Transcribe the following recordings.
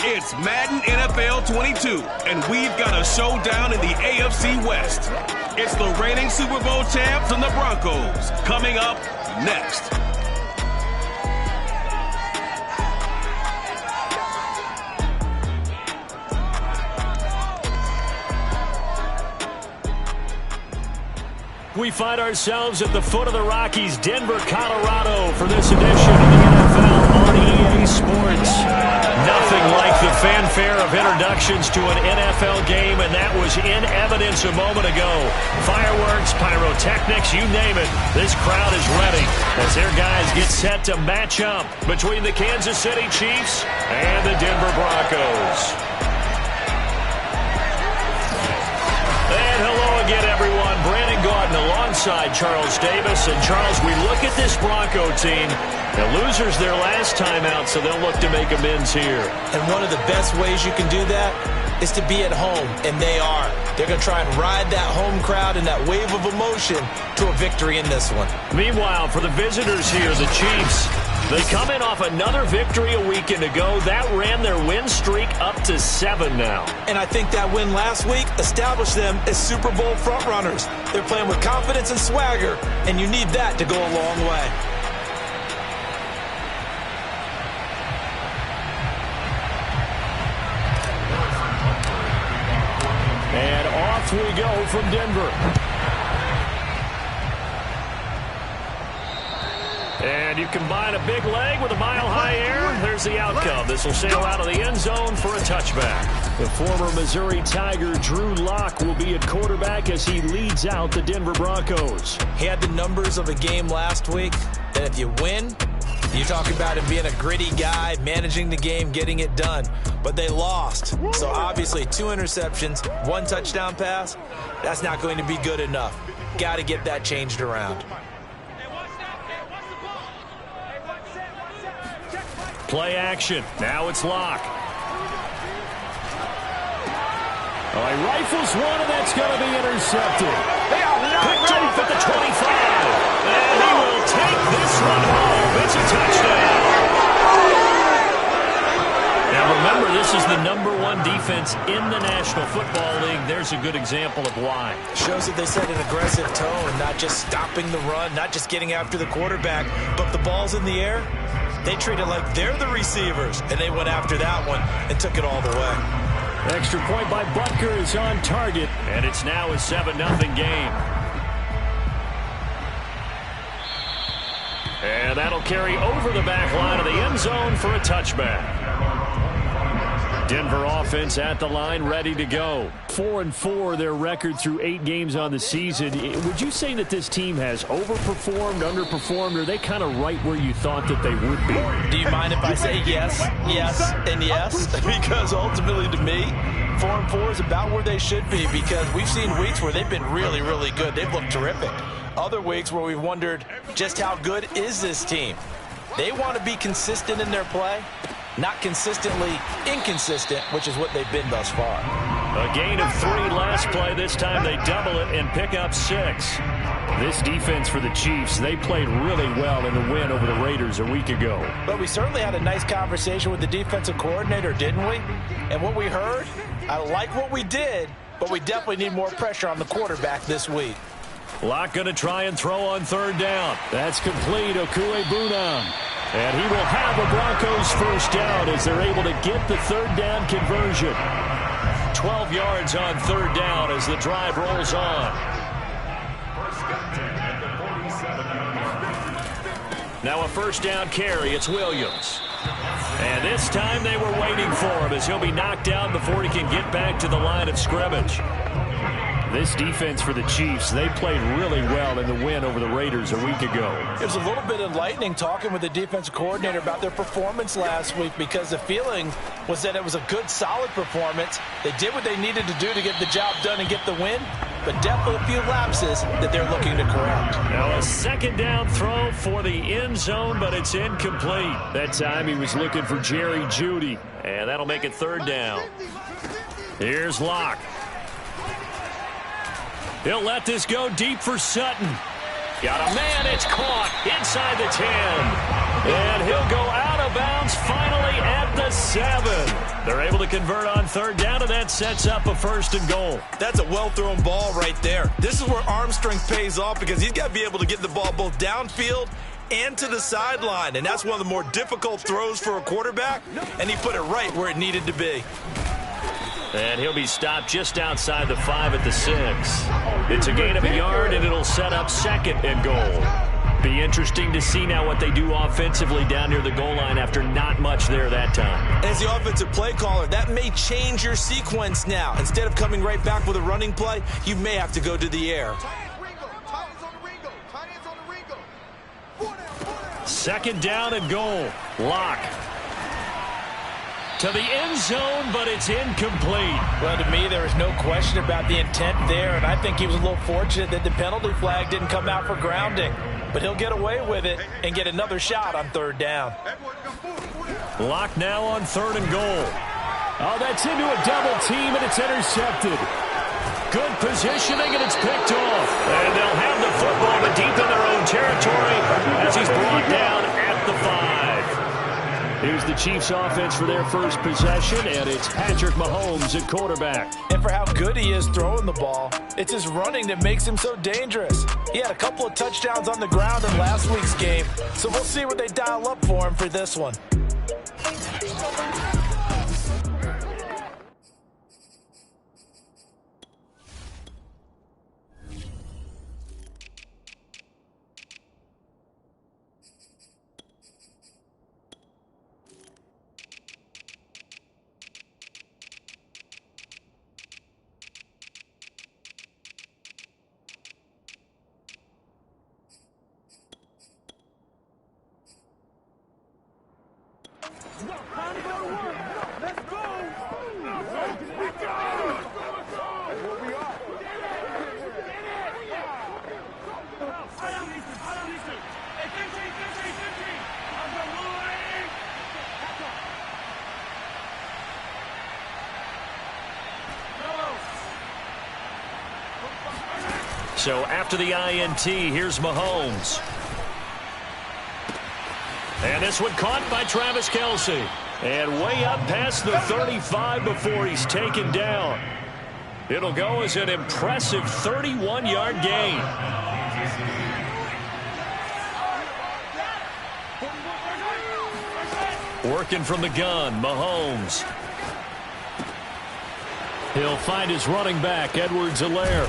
It's Madden NFL 22, and we've got a showdown in the AFC West. It's the reigning Super Bowl champs and the Broncos coming up next. We find ourselves at the foot of the Rockies, Denver, Colorado, for this edition of the NFL on EA Sports. Nothing like the fanfare of introductions to an NFL game, and that was in evidence a moment ago. Fireworks, pyrotechnics, you name it. This crowd is ready as their guys get set to match up between the Kansas City Chiefs and the Denver Broncos. And hello again, everyone. Brandon Gaudin alongside Charles Davis. And, Charles, we look at this Bronco team. The losers their last time out, so they'll look to make amends here. And one of the best ways you can do that is to be at home, and they are. They're going to try and ride that home crowd and that wave of emotion to a victory in this one. Meanwhile, for the visitors here, the Chiefs, they come in off another victory a weekend ago. That ran their win streak up to 7 now. And I think that win last week established them as Super Bowl frontrunners. They're playing with confidence and swagger, and you need that to go a long way. And off we go from Denver. And you combine a big leg with a mile-high air. There's the outcome. This will sail out of the end zone for a touchback. The former Missouri Tiger, Drew Lock, will be at quarterback as he leads out the Denver Broncos. He had the numbers of a game last week that if you win, you talk about him being a gritty guy, managing the game, getting it done. But they lost. So obviously 2 interceptions, 1 touchdown pass, that's not going to be good enough. Got to get that changed around. Play action. Now it's Lock. Oh, he rifles one, and that's going to be intercepted. Picked off at the 25. And he will take this one home. It's a touchdown. Now remember, this is the #1 defense in the National Football League. There's a good example of why. Shows that they set an aggressive tone, not just stopping the run, not just getting after the quarterback, but if the ball's in the air, they treat it like they're the receivers, and they went after that one and took it all the way. Extra point by Butker is on target, and it's now a 7-0 game. And that'll carry over the back line of the end zone for a touchback. Denver offense at the line, ready to go. 4-4 their record through 8 games on the season. Would you say that this team has overperformed, underperformed, or are they kind of right where you thought that they would be? Do you mind if I say yes, yes, and yes? Because ultimately to me, 4-4 is about where they should be, because we've seen weeks where they've been really, really good. They've looked terrific. Other weeks where we've wondered just how good is this team. They want to be consistent in their play, not consistently inconsistent, which is what they've been thus far. A gain of 3 last play. This time they double it and pick up 6. This defense for the Chiefs, they played really well in the win over the Raiders a week ago. But we certainly had a nice conversation with the defensive coordinator, didn't we? And what we heard, I like what we did, but we definitely need more pressure on the quarterback this week. Lock going to try and throw on 3rd down. That's complete. Okuegbunam. And he will have the Broncos first down as they're able to get the 3rd down conversion. 12 yards on 3rd down as the drive rolls on. Now a 1st down carry. It's Williams. And this time they were waiting for him as he'll be knocked down before he can get back to the line of scrimmage. This defense for the Chiefs, they played really well in the win over the Raiders a week ago. It was a little bit enlightening talking with the defensive coordinator about their performance last week, because the feeling was that it was a good, solid performance. They did what they needed to do to get the job done and get the win, but definitely a few lapses that they're looking to correct. Now a 2nd down throw for the end zone, but it's incomplete. That time he was looking for Jerry Jeudy, and that'll make it 3rd down. Here's Lock. He'll let this go deep for Sutton. Got a man, it's caught inside the 10. And he'll go out of bounds finally at the 7. They're able to convert on third down, and that sets up a first and goal. That's a well-thrown ball right there. This is where arm strength pays off because he's got to be able to get the ball both downfield and to the sideline, and that's one of the more difficult throws for a quarterback, and he put it right where it needed to be. And he'll be stopped just outside the 5 at the 6. It's a gain of a yard, and it'll set up second and goal. Be interesting to see now what they do offensively down near the goal line after not much there that time. As the offensive play caller, that may change your sequence now. Instead of coming right back with a running play, you may have to go to the air. Second down and goal. Lock. To the end zone, but it's incomplete. Well, to me, there is no question about the intent there, and I think he was a little fortunate that the penalty flag didn't come out for grounding. But he'll get away with it and get another shot on third down. Lock now on third and goal. Oh, that's into a double team, and it's intercepted. Good positioning, and it's picked off. And they'll have the football, but deep in their own territory as he's brought down at the 5. Here's the Chiefs offense for their first possession, and it's Patrick Mahomes at quarterback. And for how good he is throwing the ball, it's his running that makes him so dangerous. He had a couple of touchdowns on the ground in last week's game, so we'll see what they dial up for him for this one. So after the INT, here's Mahomes. And this one caught by Travis Kelce. And way up past the 35 before he's taken down. It'll go as an impressive 31-yard gain. Working from the gun, Mahomes. He'll find his running back, Edwards-Helaire.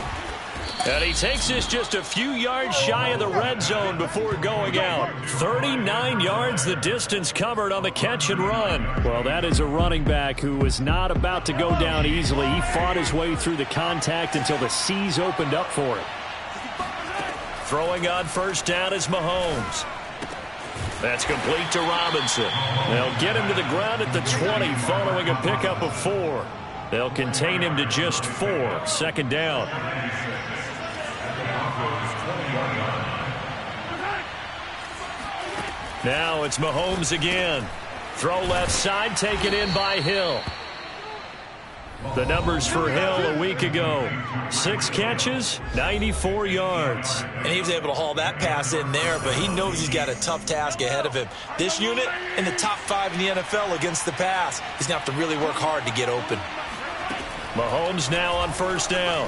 And he takes this just a few yards shy of the red zone before going out. 39 yards the distance covered on the catch and run. Well, that is a running back who was not about to go down easily. He fought his way through the contact until the seas opened up for him. Throwing on first down is Mahomes. That's complete to Robinson. They'll get him to the ground at the 20 following a pickup of 4. They'll contain him to just 4. Second down. Now it's Mahomes again. Throw left side, taken in by Hill. The numbers for Hill a week ago. 6 catches, 94 yards. And he was able to haul that pass in there, but he knows he's got a tough task ahead of him. This unit in the top 5 in the NFL against the pass. He's going to have to really work hard to get open. Mahomes now on first down.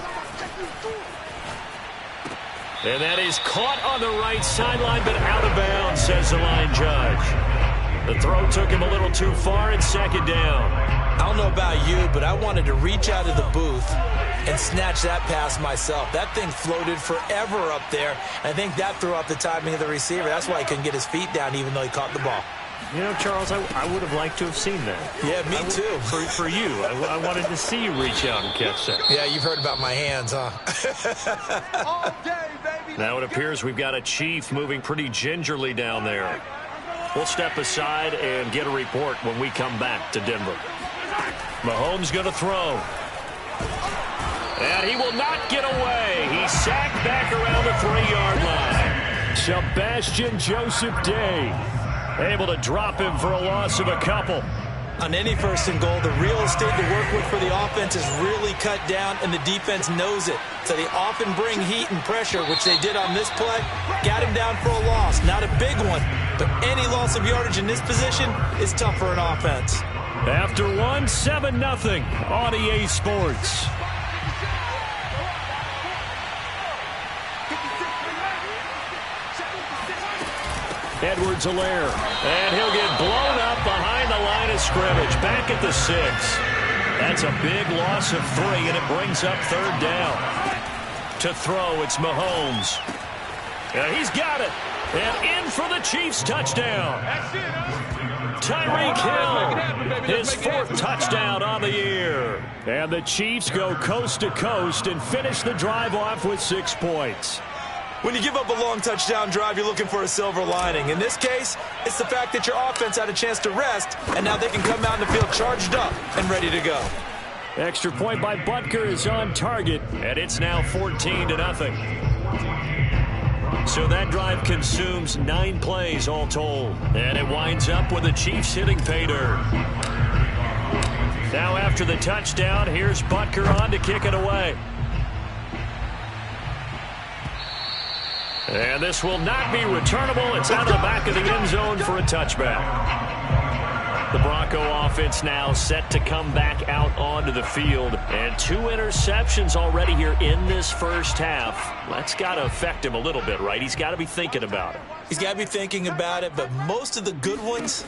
And that is caught on the right sideline, but out of bounds, says the line judge. The throw took him a little too far, and second down. I don't know about you, but I wanted to reach out of the booth and snatch that pass myself. That thing floated forever up there. I think that threw off the timing of the receiver. That's why he couldn't get his feet down, even though he caught the ball. You know, Charles, I would have liked to have seen that. Yeah, me too. For you. I wanted to see you reach out and catch that. Yeah, you've heard about my hands, huh? All day, baby. Now it appears we've got a Chief moving pretty gingerly down there. We'll step aside and get a report when we come back to Denver. Mahomes going to throw. And he will not get away. He's sacked back around the 3-yard line. Sebastian Joseph Day able to drop him for a loss of a couple. On any first and goal, the real estate to work with for the offense is really cut down, and the defense knows it. So they often bring heat and pressure, which they did on this play. Got him down for a loss. Not a big one, but any loss of yardage in this position is tough for an offense. After one, 7-0 on EA Sports. Edwards-Helaire, and he'll get blown up behind the line of scrimmage, back at the 6. That's a big loss of 3, and it brings up 3rd down. To throw, it's Mahomes. And he's got it. And in for the Chiefs touchdown. Tyreek Hill, his 4th touchdown on the year. And the Chiefs go coast to coast and finish the drive off with 6 points. When you give up a long touchdown drive, you're looking for a silver lining. In this case, it's the fact that your offense had a chance to rest, and now they can come out in the field charged up and ready to go. Extra point by Butker is on target, and it's now 14-0. So that drive consumes 9 plays all told. And it winds up with the Chiefs hitting pay dirt. Now after the touchdown, here's Butker on to kick it away. And this will not be returnable. It's out of the back of the end zone for a touchback. The Bronco offense now set to come back out onto the field. And 2 interceptions already here in this first half. That's got to affect him a little bit, right? He's got to be thinking about it. He's got to be thinking about it, but most of the good ones,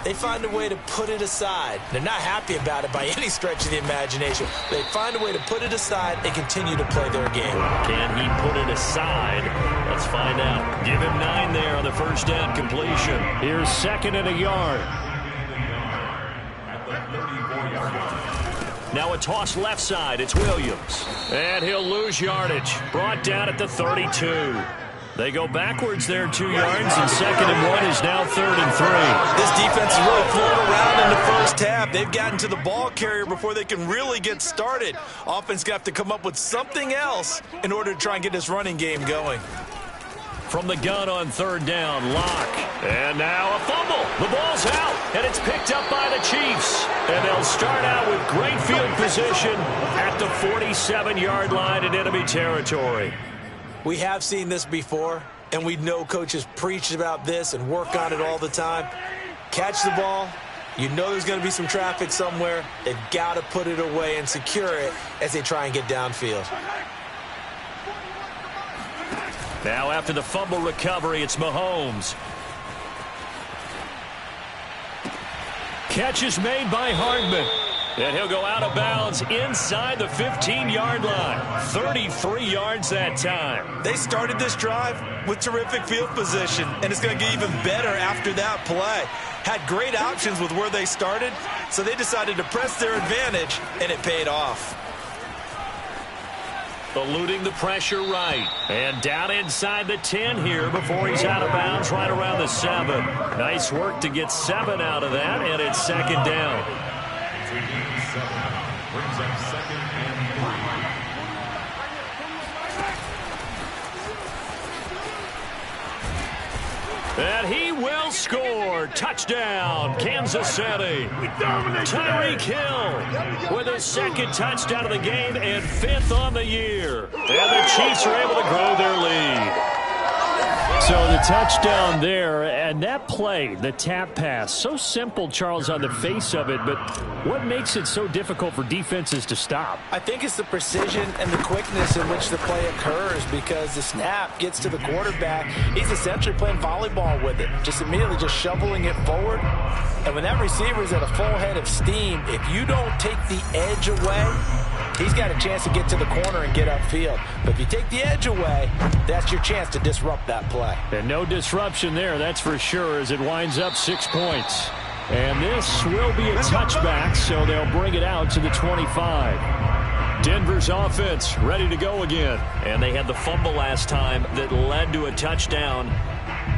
they find a way to put it aside. They're not happy about it by any stretch of the imagination. They find a way to put it aside and continue to play their game. Can he put it aside? Let's find out. Give him 9 there on the first down completion. Here's 2nd and a yard. Now a toss left side. It's Williams. And he'll lose yardage. Brought down at the 32. They go backwards there 2 yards, and 2nd and 1 is now 3rd and 3. This defense is really fooling around in the first half. They've gotten to the ball carrier before they can really get started. Offense got to come up with something else in order to try and get this running game going. From the gun on 3rd down, Locke. And now a fumble. The ball's out, and it's picked up by the Chiefs. And they'll start out with great field position at the 47-yard line in enemy territory. We have seen this before, and we know coaches preach about this and work on it all the time. Catch the ball. You know there's going to be some traffic somewhere. They've got to put it away and secure it as they try and get downfield. Now after the fumble recovery, it's Mahomes. Catch is made by Hardman. And he'll go out of bounds inside the 15-yard line. 33 yards that time. They started this drive with terrific field position, and it's going to get even better after that play. Had great options with where they started, so they decided to press their advantage, and it paid off. Eluding the pressure right. And down inside the 10 here before he's out of bounds right around the 7. Nice work to get 7 out of that, and it's 2nd down. Brings up 2nd and 3. And he will score. Touchdown, Kansas City. Tyreek Hill with his 2nd touchdown of the game and 5th on the year. And the Chiefs are able to grow their lead. So the touchdown there, and that play, the tap pass, so simple, Charles, on the face of it, but what makes it so difficult for defenses to stop? I think it's the precision and the quickness in which the play occurs, because the snap gets to the quarterback. He's essentially playing volleyball with it, just immediately just shoveling it forward. And when that receiver is at a full head of steam, if you don't take the edge away, he's got a chance to get to the corner and get upfield. But if you take the edge away, that's your chance to disrupt that play. And no disruption there, that's for sure, as it winds up 6 points. And this will be a touchback, so they'll bring it out to the 25. Denver's offense ready to go again. And they had the fumble last time that led to a touchdown.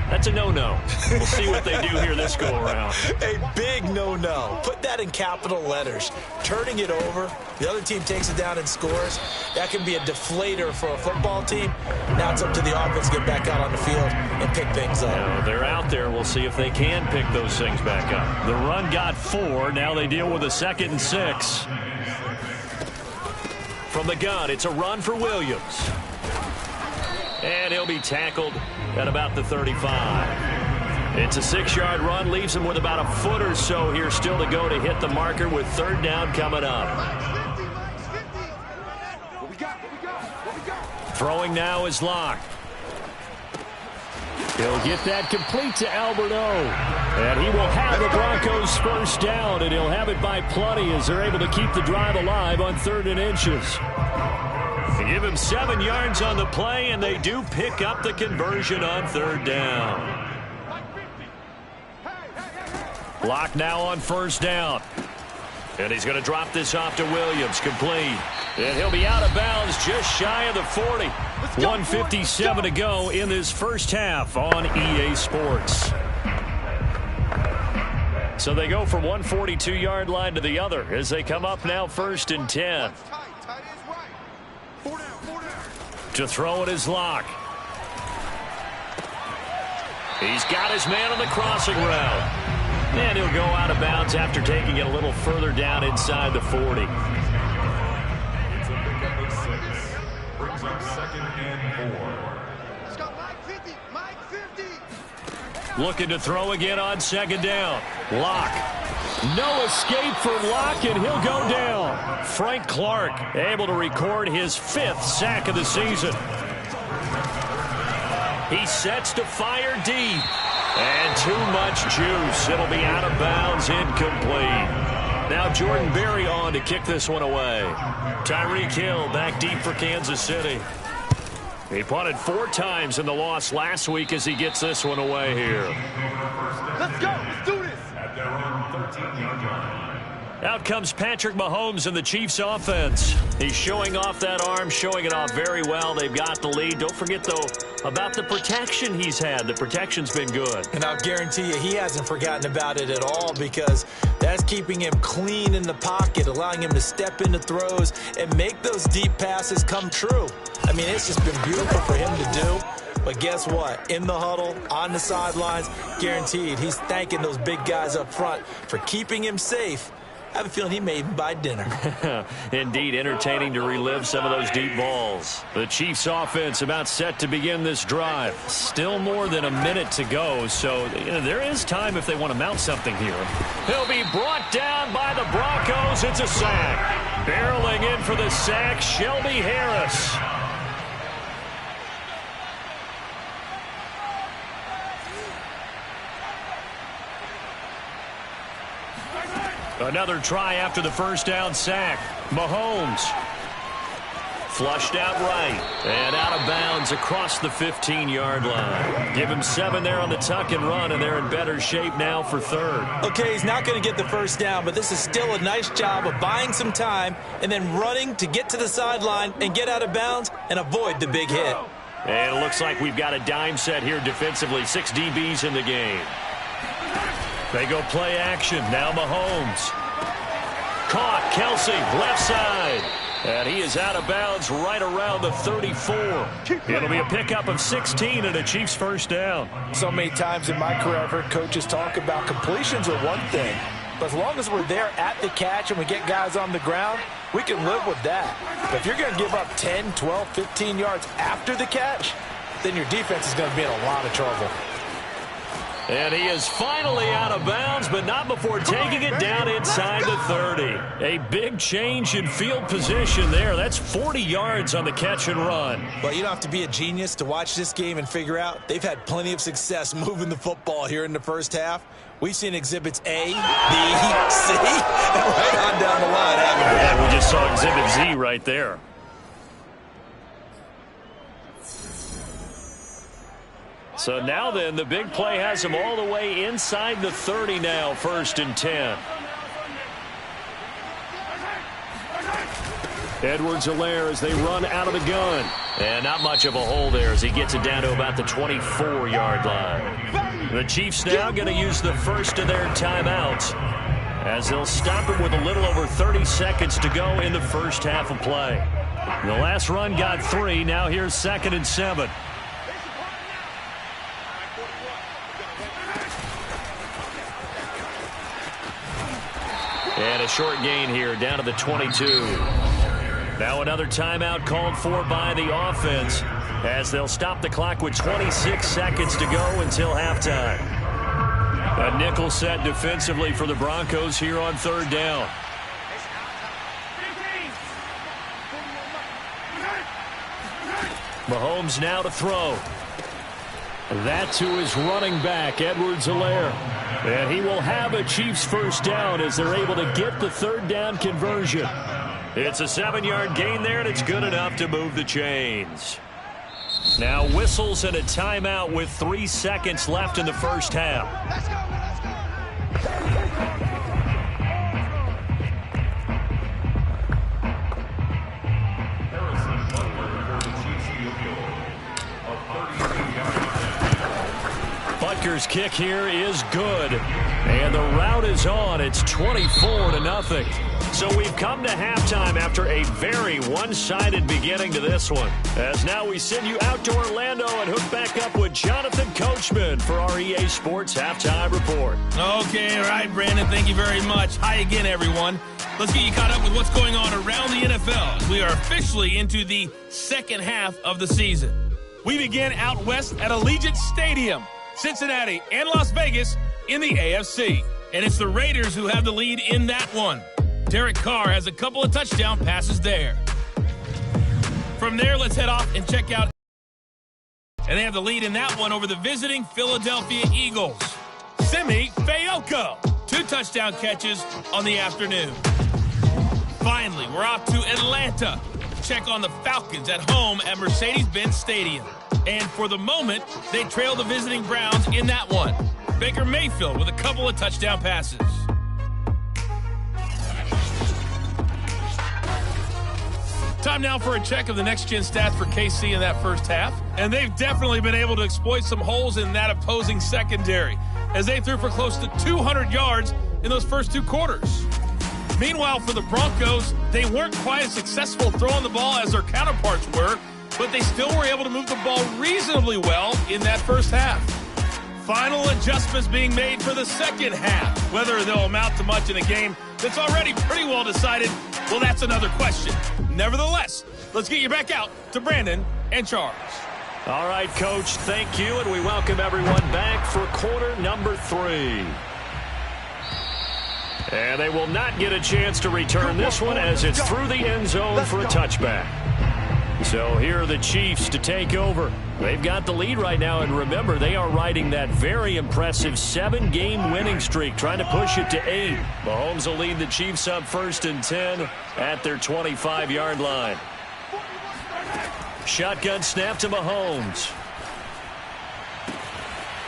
That's a no-no. We'll see what they do here this go-around. A big no-no. Put that in capital letters. Turning it over, the other team takes it down and scores. That can be a deflator for a football team. Now it's up to the offense to get back out on the field and pick things up. Now, they're out there. We'll see if they can pick those things back up. The run got 4. Now they deal with a 2nd and 6. From the gun, it's a run for Williams. And he'll be tackled at about the 35. It's a 6-yard run, leaves him with about a foot or so here still to go to hit the marker with third down coming up. Throwing now is Locke. He'll get that complete to Alberto. And he will have the Broncos first down, and he'll have it by plenty as they're able to keep the drive alive on 3rd and inches. They give him 7 yards on the play, and they do pick up the conversion on 3rd down. Locke now on 1st down. And he's going to drop this off to Williams, complete. And he'll be out of bounds just shy of the 40. 1:57 to go in this first half on EA Sports. So they go from one 42-yard line to the other as they come up now 1st and 10. To throw it is Locke. He's got his man on the crossing route. And he'll go out of bounds after taking it a little further down inside the 40. It's a pickup of 6. Brings up 2nd and 4. Let's go, Mike 50. Mike 50. Looking to throw again on 2nd down. Locke. No escape for Locke, and he'll go down. Frank Clark able to record his 5th sack of the season. He sets to fire deep. And too much juice. It'll be out of bounds, incomplete. Now Jordan Berry on to kick this one away. Tyreek Hill back deep for Kansas City. He punted 4 times in the loss last week as he gets this one away here. Let's go. Let's do this. At their own 13-yard line. Out comes Patrick Mahomes and the Chiefs offense. He's showing off that arm, showing it off very well. They've got the lead. Don't forget, though, about the protection he's had. The protection's been good. And I'll guarantee you he hasn't forgotten about it at all because that's keeping him clean in the pocket, allowing him to step into throws and make those deep passes come true. I mean, it's just been beautiful for him to do. But guess what? In the huddle, on the sidelines, guaranteed he's thanking those big guys up front for keeping him safe. I have a feeling he may even buy dinner. Indeed, entertaining to relive some of those deep balls. The Chiefs offense about set to begin this drive. Still more than a minute to go, so there is time if they want to mount something here. He'll be brought down by the Broncos. It's a sack. Barreling in for the sack, Shelby Harris. Another try after the first down sack. Mahomes flushed out right and out of bounds across the 15-yard line. Give him 7 there on the tuck and run, and they're in better shape now for 3rd. Okay, he's not going to get the first down, but this is still a nice job of buying some time and then running to get to the sideline and get out of bounds and avoid the big hit. And it looks like we've got a dime set here defensively. 6 DBs in the game. They go play action. Now Mahomes. Caught. Kelsey, left side. And he is out of bounds right around the 34. It'll be a pickup of 16 and a Chiefs first down. So many times in my career I've heard coaches talk about completions are one thing. But as long as we're there at the catch and we get guys on the ground, we can live with that. But if you're going to give up 10, 12, 15 yards after the catch, then your defense is going to be in a lot of trouble. And he is finally out of bounds, but not before taking it down inside the 30. A big change in field position there. That's 40 yards on the catch and run. Well, you don't have to be a genius to watch this game and figure out they've had plenty of success moving the football here in the first half. We've seen exhibits A, B, C, and right on down the line, haven't we? Yeah, we just saw exhibit Z right there. So now then, the big play has him all the way inside the 30 now, 1st and 10. Edwards-Helaire as they run out of the gun. And not much of a hole there as he gets it down to about the 24-yard line. The Chiefs now going to use the first of their timeouts as they'll stop it with a little over 30 seconds to go in the first half of play. The last run got 3. Now here's 2nd and 7. And a short gain here down to the 22. Now another timeout called for by the offense as they'll stop the clock with 26 seconds to go until halftime. A nickel set defensively for the Broncos here on third down. Mahomes now to throw. That's to his running back, Edwards-Helaire. And he will have a Chiefs first down as they're able to get the third down conversion. It's a 7-yard gain there, and it's good enough to move the chains. Now whistles and a timeout with 3 seconds left in the first half. Let's go, let's go. Harrison Butker for the Chiefs field goal of 33 yards. Butker's kick here is good. And the route is on. It's 24-0. So we've come to halftime after a very one-sided beginning to this one. As now we send you out to Orlando and hook back up with Jonathan Coachman for our EA Sports Halftime Report. Okay, all right, Brandon, thank you very much. Hi again, everyone. Let's get you caught up with what's going on around the NFL. We are officially into the second half of the season. We begin out west at Allegiant Stadium, Cincinnati and Las Vegas in the AFC. And it's the Raiders who have the lead in that one. Derek Carr has a couple of touchdown passes there. From there, let's head off and check out. And they have the lead in that one over the visiting Philadelphia Eagles. Simi Fehoko, 2 touchdown catches on the afternoon. Finally, we're off to Atlanta. Check on the Falcons at home at Mercedes-Benz Stadium. And for the moment, they trail the visiting Browns in that one. Baker Mayfield with a couple of touchdown passes. Time now for a check of the next-gen stats for KC in that first half. And they've definitely been able to exploit some holes in that opposing secondary, as they threw for close to 200 yards in those first 2 quarters. Meanwhile, for the Broncos, they weren't quite as successful throwing the ball as their counterparts were, but they still were able to move the ball reasonably well in that first half. Final adjustments being made for the second half. Whether they'll amount to much in a game that's already pretty well decided, well, that's another question. Nevertheless, let's get you back out to Brandon and Charles. All right, Coach, thank you, and we welcome everyone back for quarter number 3. And they will not get a chance to return this one as it's through the end zone for a touchback. So here are the Chiefs to take over. They've got the lead right now, and remember, they are riding that very impressive 7-game winning streak, trying to push it to 8. Mahomes will lead the Chiefs up 1st and 10 at their 25-yard line. Shotgun snap to Mahomes.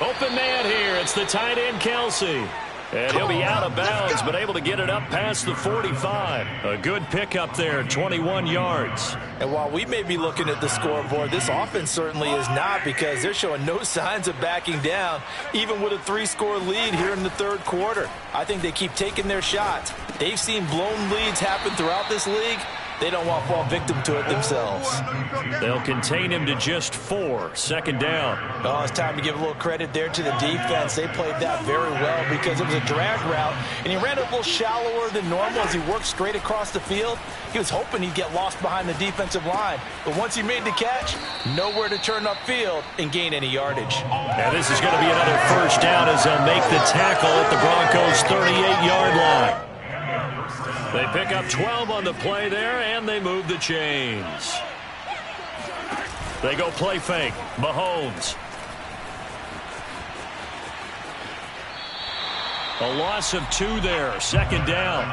Open man here. It's the tight end, Kelsey. And he'll be out of bounds, but able to get it up past the 45. A good pickup there, 21 yards. And while we may be looking at the scoreboard, this offense certainly is not, because they're showing no signs of backing down, even with a 3-score lead here in the third quarter. I think they keep taking their shots. They've seen blown leads happen throughout this league. They don't want to fall victim to it themselves. They'll contain him to just 4. Second down. Oh, it's time to give a little credit there to the defense. They played that very well because it was a drag route, and he ran a little shallower than normal as he worked straight across the field. He was hoping he'd get lost behind the defensive line, but once he made the catch, nowhere to turn upfield and gain any yardage. Now this is going to be another first down as they'll make the tackle at the Broncos' 38-yard line. They pick up 12 on the play there, and they move the chains. They go play fake. Mahomes. A loss of 2 there. Second down.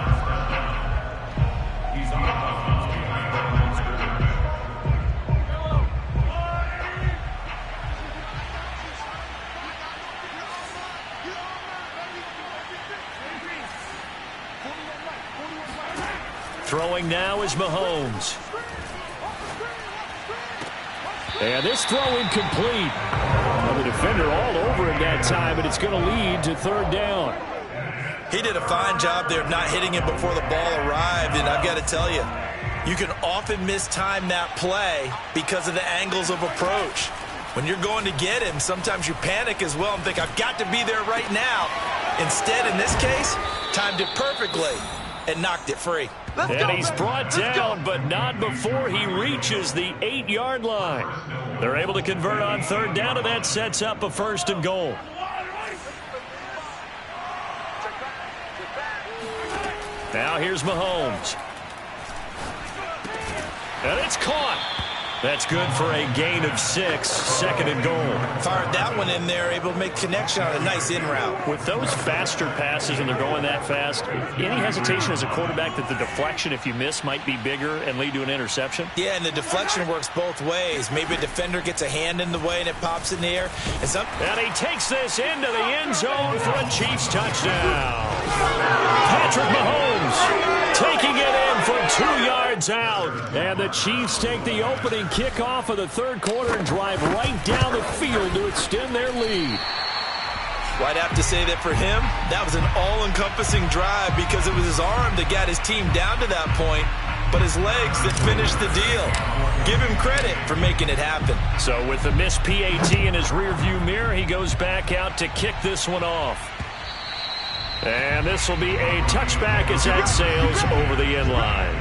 Throwing now is Mahomes. And this throw incomplete. Well, the defender all over him that time, but it's going to lead to third down. He did a fine job there of not hitting him before the ball arrived, and I've got to tell you, you can often mistime that play because of the angles of approach. When you're going to get him, sometimes you panic as well and think, I've got to be there right now. Instead, in this case, timed it perfectly and knocked it free. And he's brought down, but not before he reaches the 8-yard line. They're able to convert on third down, and that sets up a 1st and goal. Now here's Mahomes. And it's caught. That's good for a gain of 6, second and goal. Fired that one in there, able to make connection on a nice in route. With those faster passes and they're going that fast, any hesitation as a quarterback that the deflection, if you miss, might be bigger and lead to an interception? Yeah, and the deflection works both ways. Maybe a defender gets a hand in the way and it pops in the air. And he takes this into the end zone for a Chiefs touchdown. Patrick Mahomes taking it in from 2 yards out. And the Chiefs take the opening kickoff of the third quarter and drive right down the field to extend their lead. Well, I'd have to say that for him, that was an all-encompassing drive because it was his arm that got his team down to that point, but his legs that finished the deal. Give him credit for making it happen. So with the missed PAT in his rearview mirror, he goes back out to kick this one off. And this will be a touchback as that sails over the end line.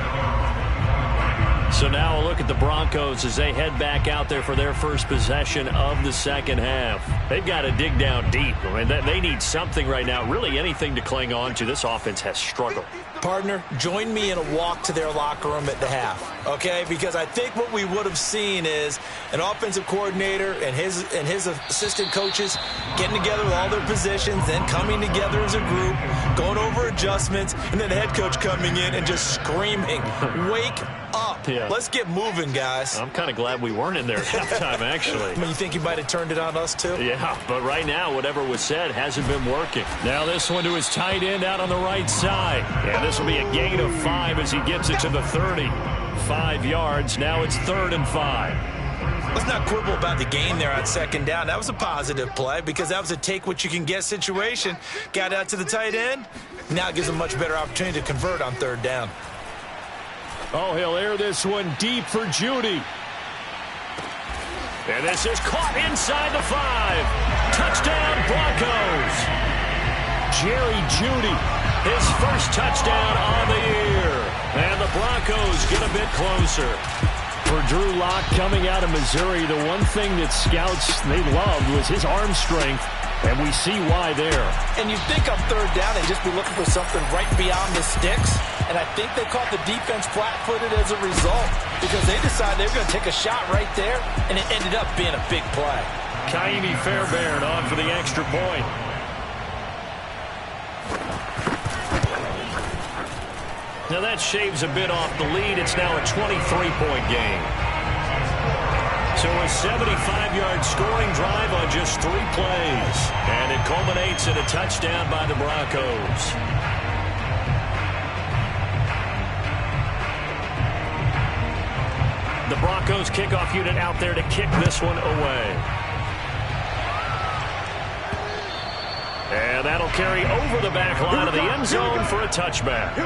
So now a look at the Broncos as they head back out there for their first possession of the second half. They've got to dig down deep. I mean, they need something right now, really anything to cling on to. This offense has struggled. Partner, join me in a walk to their locker room at the half, okay? Because I think what we would have seen is an offensive coordinator and his assistant coaches getting together with all their positions, then coming together as a group, going over adjustments, and then the head coach coming in and just screaming, wake up. Yeah. Let's get moving, guys. I'm kind of glad we weren't in there at halftime, actually. I mean, you think he might have turned it on us, too? Yeah, but right now, whatever was said hasn't been working. Now this one to his tight end out on the right side. And this will be a gain of 5 as he gets it to the 30. 5 yards. Now it's 3rd and 5. Let's not quibble about the gain there on second down. That was a positive play because that was a take-what-you-can-get situation. Got out to the tight end. Now it gives him a much better opportunity to convert on 3rd down. Oh, he'll air this one deep for Judy. And this is caught inside the 5. Touchdown, Broncos. Jerry Judy, his first touchdown on the year. And the Broncos get a bit closer. For Drew Lock coming out of Missouri, the one thing that scouts they loved was his arm strength, and we see why there. And you think on 3rd down they'd just be looking for something right beyond the sticks, and I think they caught the defense flat-footed as a result because they decided they were going to take a shot right there, and it ended up being a big play. Kaimi Fairbairn on for the extra point. Now that shaves a bit off the lead. It's now a 23-point game. So a 75-yard scoring drive on just 3 plays. And it culminates in a touchdown by the Broncos. The Broncos kickoff unit out there to kick this one away. And that'll carry over the back line of the end zone for a touchback.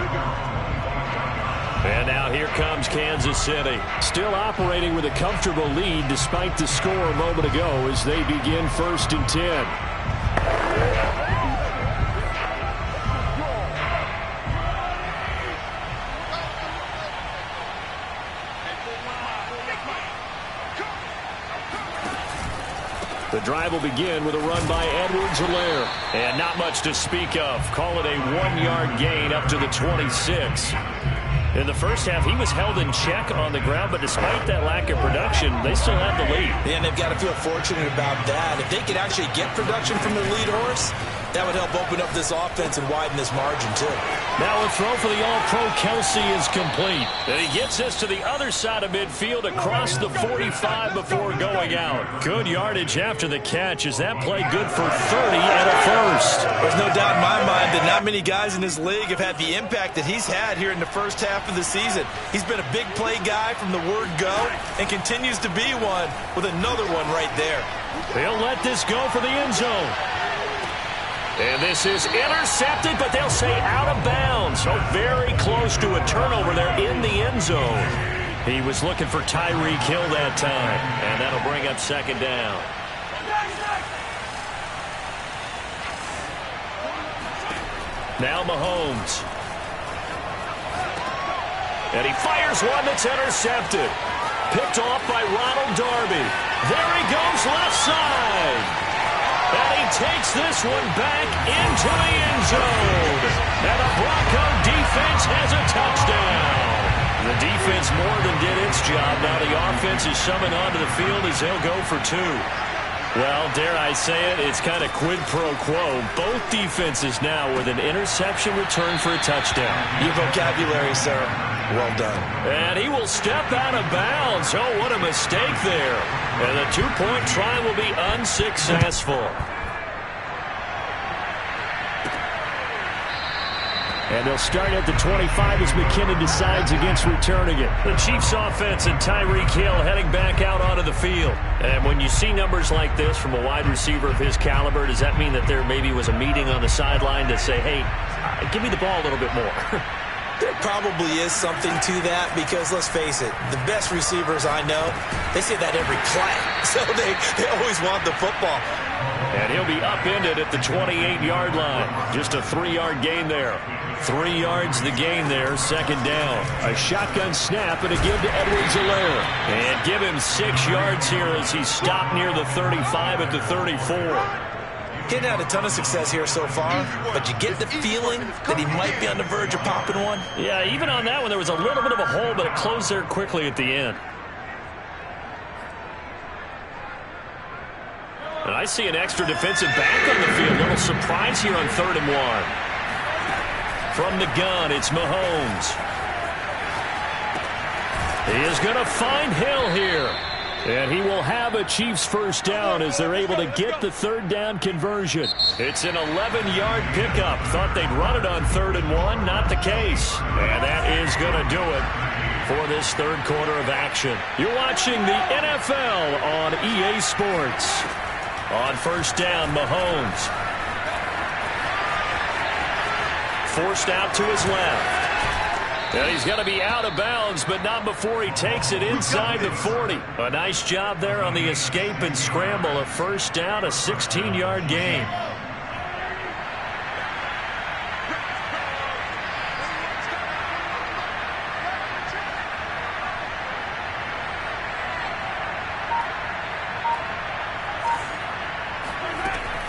And now here comes Kansas City. Still operating with a comfortable lead despite the score a moment ago as they begin 1st and 10. The drive will begin with a run by Edwards-Helaire. And not much to speak of. Call it a 1-yard gain up to the 26. In the first half, he was held in check on the ground, but despite that lack of production, they still have the lead. And they've got to feel fortunate about that. If they could actually get production from their lead horse, that would help open up this offense and widen this margin, too. Now a throw for the All-Pro Kelsey is complete. And he gets this to the other side of midfield across the 45 before going out. Good yardage after the catch. Is that play good for 30 and a first? There's no doubt in my mind that not many guys in this league have had the impact that he's had here in the first half of the season. He's been a big play guy from the word go and continues to be one with another one right there. They'll let this go for the end zone. And this is intercepted, but they'll say out of bounds. So very close to a turnover there in the end zone. He was looking for Tyreek Hill that time, and that'll bring up 2nd down. Now Mahomes. And he fires one that's intercepted. Picked off by Ronald Darby. There he goes left side. And he takes this one back into the end zone. And the Bronco defense has a touchdown. The defense more than did its job. Now the offense is summoned onto the field as they'll go for 2. Well, dare I say it, it's kind of quid pro quo. Both defenses now with an interception return for a touchdown. Your vocabulary, sir. Well done. And he will step out of bounds. Oh, what a mistake there. And the 2-point try will be unsuccessful. And they'll start at the 25 as McKinnon decides against returning it. The Chiefs offense and Tyreek Hill heading back out onto the field. And when you see numbers like this from a wide receiver of his caliber, does that mean that there maybe was a meeting on the sideline to say, hey, give me the ball a little bit more? There probably is something to that because, let's face it, the best receivers I know, they say that every play. So they always want the football. And he'll be upended at the 28-yard line. Just a 3-yard gain there. 3 yards the gain there, second down. A shotgun snap and a give to Edwards-Helaire. And give him 6 yards here as he's stopped near the 35 at the 34. He's had a ton of success here so far, but you get the feeling that he might be on the verge of popping one. Yeah, even on that one, there was a little bit of a hole, but it closed there quickly at the end. And I see an extra defensive back on the field. Little surprise here on 3rd and 1. From the gun, it's Mahomes. He is going to find Hill here. And he will have a Chiefs first down as they're able to get the 3rd down conversion. It's an 11-yard pickup. Thought they'd run it on 3rd and 1. Not the case. And that is going to do it for this 3rd quarter of action. You're watching the NFL on EA Sports. On first down, Mahomes. Forced out to his left. And he's going to be out of bounds, but not before he takes it inside the 40. A nice job there on the escape and scramble. A first down, a 16-yard gain.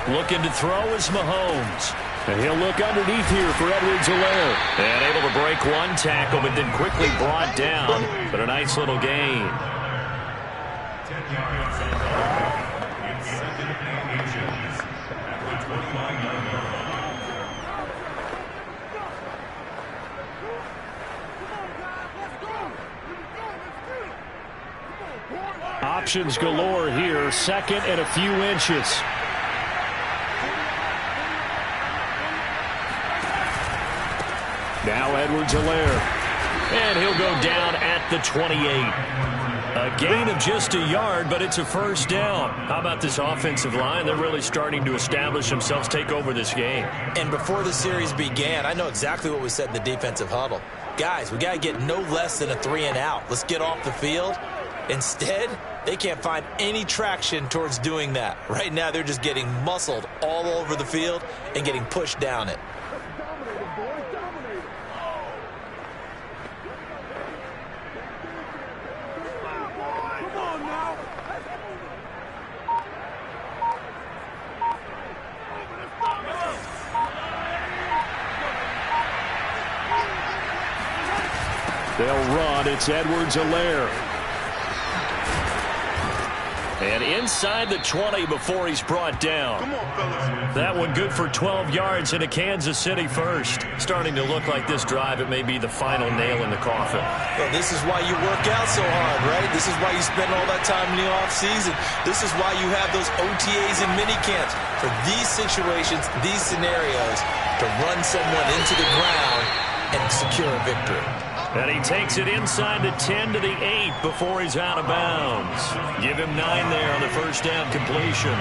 Looking to throw is Mahomes. And he'll look underneath here for Edwards-Helaire. And able to break one tackle, but then quickly brought down. But a nice little gain. 10 yards. In 2nd and 8 at the 29-yard line. Options galore here. 2nd and a few inches. Now Edwards-Helaire. And he'll go down at the 28. A gain of just a yard, but it's a first down. How about this offensive line? They're really starting to establish themselves, take over this game. And before the series began, I know exactly what we said in the defensive huddle. Guys, we got to get no less than a 3 and out. Let's get off the field. Instead, they can't find any traction towards doing that. Right now, they're just getting muscled all over the field and getting pushed down it. They'll run. It's Edwards-Helaire. And inside the 20 before he's brought down. Come on, fellas. That one good for 12 yards and a Kansas City first. Starting to look like this drive, it may be the final nail in the coffin. Well, this is why you work out so hard, right? This is why you spend all that time in the offseason. This is why you have those OTAs and mini camps. For these situations, these scenarios, to run someone into the ground and secure a victory. And he takes it inside the 10 to the 8 before he's out of bounds. Give him 9 there on the first down completion.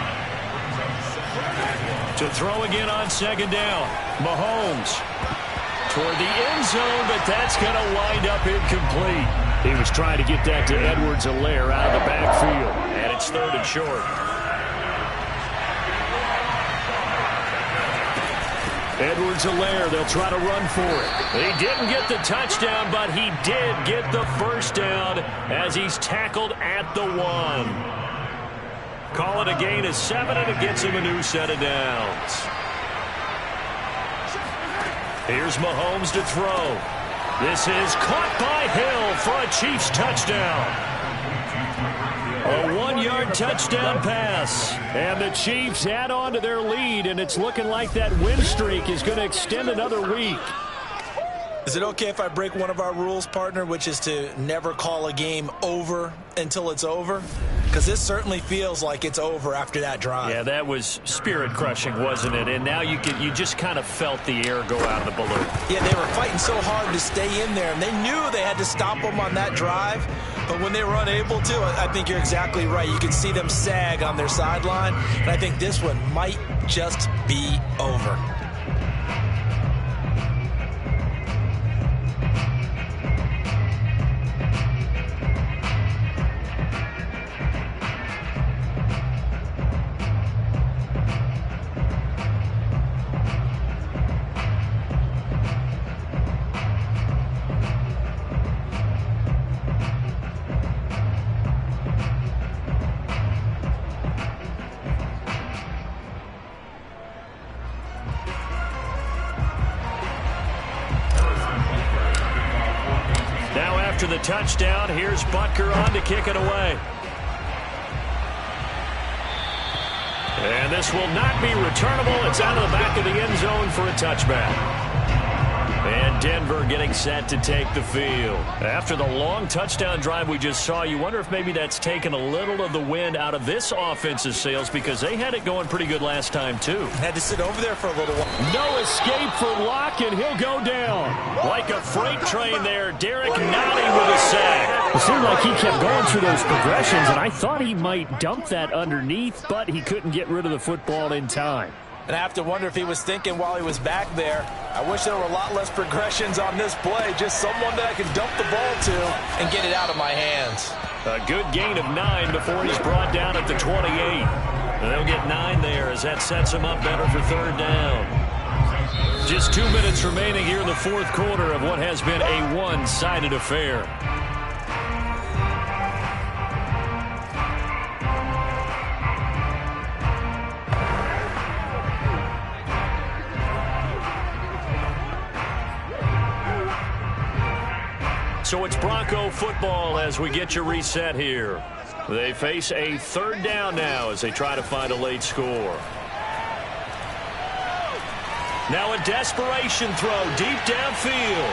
To throw again on second down. Mahomes toward the end zone, but that's going to wind up incomplete. He was trying to get that to Edwards-Helaire out of the backfield. And it's 3rd and short. Edwards-Helaire, they'll try to run for it. He didn't get the touchdown, but he did get the first down as he's tackled at the 1. Call it a gain of 7, and it gets him a new set of downs. Here's Mahomes to throw. This is caught by Hill for a Chiefs touchdown. A 1-yard touchdown pass. And the Chiefs add on to their lead, and it's looking like that win streak is going to extend another week. Is it okay if I break one of our rules, partner, which is to never call a game over until it's over? Because this certainly feels like it's over after that drive. Yeah, that was spirit-crushing, wasn't it? And now you just kind of felt the air go out of the balloon. Yeah, they were fighting so hard to stay in there, and they knew they had to stop them on that drive. But when they were unable to, I think you're exactly right. You could see them sag on their sideline, and I think this one might just be over. After the touchdown, here's Butker on to kick it away. And this will not be returnable. It's out of the back of the end zone for a touchback. And Denver getting set to take the field. After the long touchdown drive we just saw, you wonder if maybe that's taken a little of the wind out of this offense's sails, because they had it going pretty good last time, too. Had to sit over there for a little while. No escape for Locke, and he'll go down. Like a freight train there, Derek Notting with a sack. It seemed like he kept going through those progressions, and I thought he might dump that underneath, but he couldn't get rid of the football in time. And I have to wonder if he was thinking while he was back there, I wish there were a lot less progressions on this play, just someone that I could dump the ball to and get it out of my hands. A good gain of 9 before he's brought down at the 28. And they'll get 9 there as that sets him up better for third down. Just 2 minutes remaining here in the fourth quarter of what has been a one-sided affair. So it's Bronco football as we get you reset here. They face a third down now as they try to find a late score. Now a desperation throw deep downfield.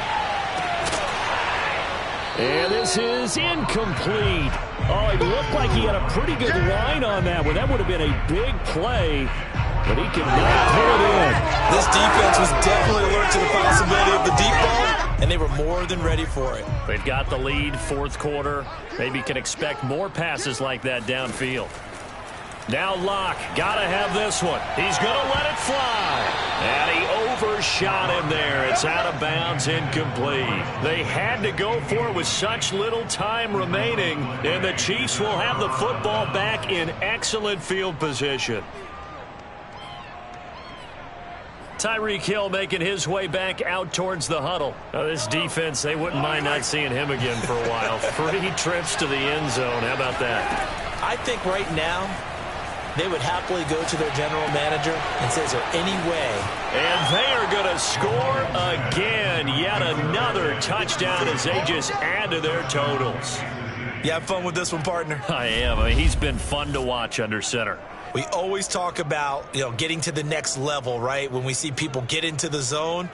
And this is incomplete. Oh, it looked like he had a pretty good line on that one. That would have been a big play, but he could not pull it in. This defense was definitely alert to the possibility of the deep ball, and they were more than ready for it. They've got the lead, fourth quarter. Maybe can expect more passes like that downfield. Now Locke, got to have this one. He's going to let it fly. And he overshot him there. It's out of bounds, incomplete. They had to go for it with such little time remaining, and the Chiefs will have the football back in excellent field position. Tyreek Hill making his way back out towards the huddle. Now this defense, they wouldn't mind not seeing him again for a while. 3 trips to the end zone. How about that? I think right now they would happily go to their general manager and say, is there any way? And they are going to score again. Yet another touchdown as they just add to their totals. You have fun with this one, partner? I am. I mean, he's been fun to watch under center. We always talk about, getting to the next level, right? When we see people get into the zone,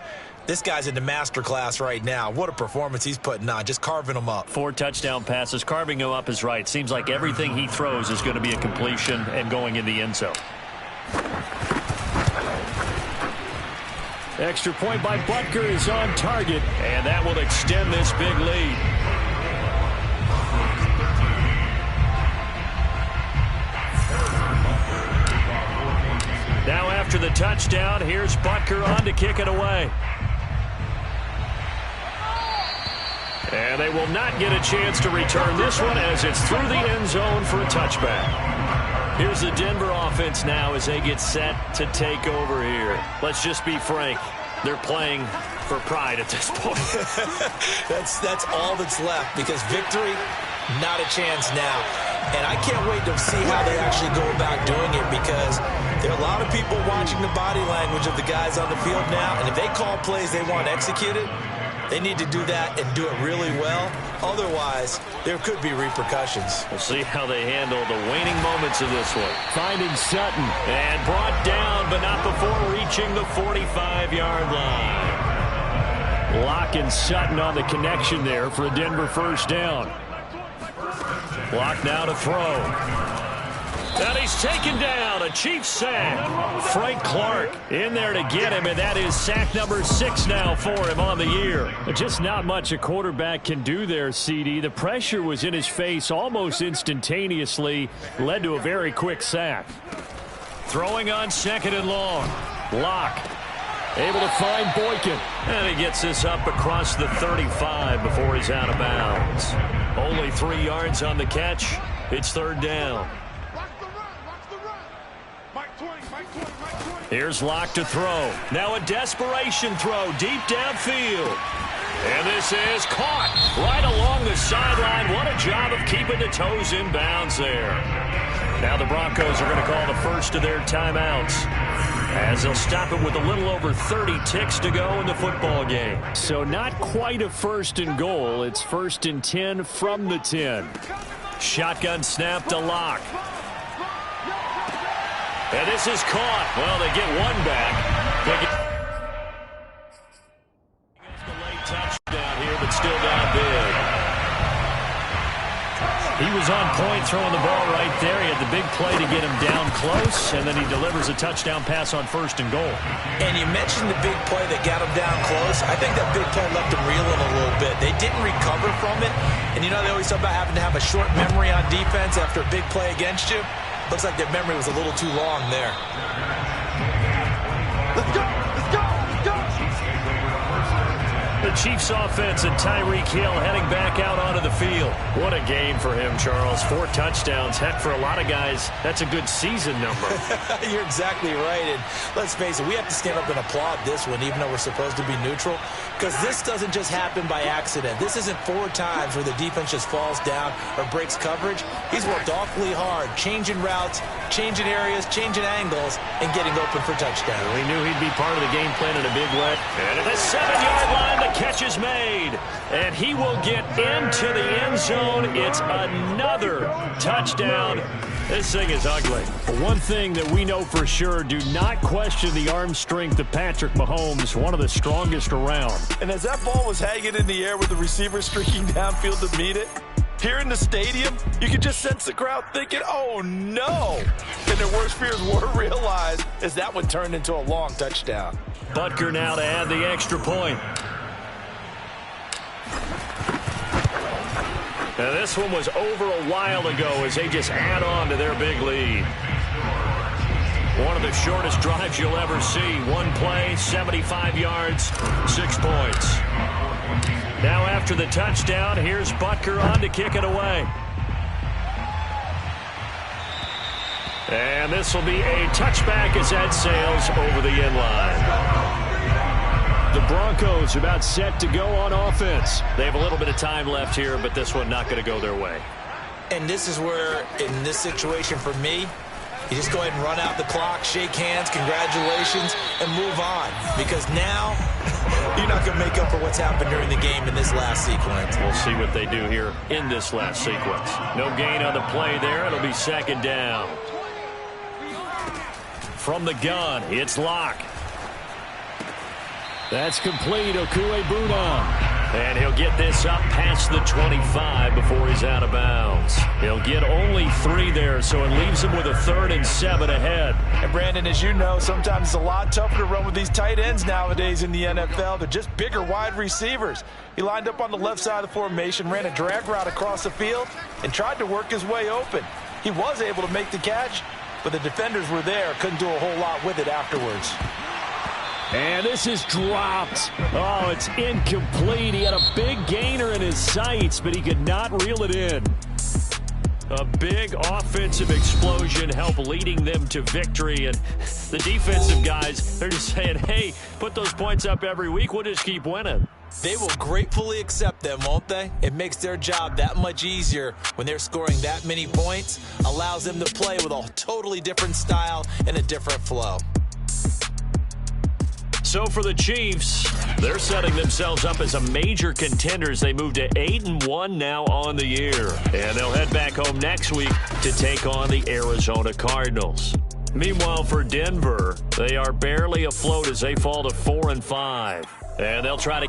this guy's in the master class right now. What a performance he's putting on, just carving them up. 4 touchdown passes. Carving him up is right. Seems like everything he throws is going to be a completion and going in the end zone. Extra point by Butker is on target, and that will extend this big lead. Now after the touchdown, here's Butker on to kick it away. And they will not get a chance to return this one as it's through the end zone for a touchback. Here's the Denver offense now as they get set to take over here. Let's just be frank. They're playing for pride at this point. That's all that's left, because victory, not a chance now. And I can't wait to see how they actually go about doing it, because There are a lot of people watching the body language of the guys on the field now, and if they call plays they want executed, they need to do that and do it really well. Otherwise, there could be repercussions. We'll see how they handle the waning moments of this one. Finding Sutton and brought down, but not before reaching the 45-yard line. Locke and Sutton on the connection there for a Denver first down. Locke now to throw. And he's taken down. A Chiefs sack. Frank Clark in there to get him, and that is sack number 6 now for him on the year. Just not much a quarterback can do there, CD. The pressure was in his face almost instantaneously. Led to a very quick sack. Throwing on 2nd and long. Locke able to find Boykin. And he gets this up across the 35 before he's out of bounds. Only 3 yards on the catch. It's 3rd down. Here's Locke to throw. Now a desperation throw deep downfield. And this is caught right along the sideline. What a job of keeping the toes in bounds there. Now the Broncos are going to call the first of their timeouts, as they'll stop it with a little over 30 ticks to go in the football game. So not quite a 1st and goal. It's 1st and 10 from the 10. Shotgun snap to Locke. And this is caught. Well, they get one back. The late touchdown here, but still down big. He was on point throwing the ball right there. He had the big play to get him down close, and then he delivers a touchdown pass on 1st and goal. And you mentioned the big play that got him down close. I think that big play left him reeling a little bit. They didn't recover from it. And you know they always talk about having to have a short memory on defense after a big play against you. Looks like their memory was a little too long there. Let's go! Let's go! Let's go! The Chiefs offense and Tyreek Hill heading back out onto the field. What a game for him, Charles. 4 touchdowns. Heck, for a lot of guys, that's a good season number. You're exactly right. And let's face it, we have to stand up and applaud this one, even though we're supposed to be neutral, because this doesn't just happen by accident. This isn't 4 times where the defense just falls down or breaks coverage. He's worked awfully hard, changing routes, changing areas, changing angles, and getting open for touchdown. We knew he'd be part of the game plan in a big way. And at the 7-yard line, the catch is made. And he will get into the end zone. It's another touchdown. This thing is ugly. One thing that we know for sure, do not question the arm strength of Patrick Mahomes, one of the strongest around. And as that ball was hanging in the air with the receiver streaking downfield to meet it, here in the stadium, you could just sense the crowd thinking, oh no! And their worst fears were realized as that one turned into a long touchdown. Butker now to add the extra point. Now this one was over a while ago as they just add on to their big lead. One of the shortest drives you'll ever see. One play, 75 yards, 6 points. Now after the touchdown, here's Butker on to kick it away. And this will be a touchback as that sails over the end line. The Broncos about set to go on offense. They have a little bit of time left here, but this one not going to go their way. And this is where, in this situation for me, you just go ahead and run out the clock, shake hands, congratulations, and move on. Because now, you're not going to make up for what's happened during the game in this last sequence. We'll see what they do here in this last sequence. No gain on the play there. It'll be 2nd down. From the gun, it's Locke. That's complete. Okuebuna. And he'll get this up past the 25 before he's out of bounds. He'll get only 3 there, so it leaves him with a 3rd and 7 ahead. And Brandon, as you know, sometimes it's a lot tougher to run with these tight ends nowadays in the NFL. They're just bigger wide receivers. He lined up on the left side of the formation, ran a drag route across the field, and tried to work his way open. He was able to make the catch, but the defenders were there, couldn't do a whole lot with it afterwards. And this is dropped. Oh, it's incomplete. He had a big gainer in his sights, but he could not reel it in. A big offensive explosion helped leading them to victory. And the defensive guys, they're just saying, hey, put those points up every week. We'll just keep winning. They will gratefully accept them, won't they? It makes their job that much easier when they're scoring that many points, allows them to play with a totally different style and a different flow. So for the Chiefs, they're setting themselves up as a major contender as they move to 8-1 now on the year. And they'll head back home next week to take on the Arizona Cardinals. Meanwhile, for Denver, they are barely afloat as they fall to 4-5. And they'll try to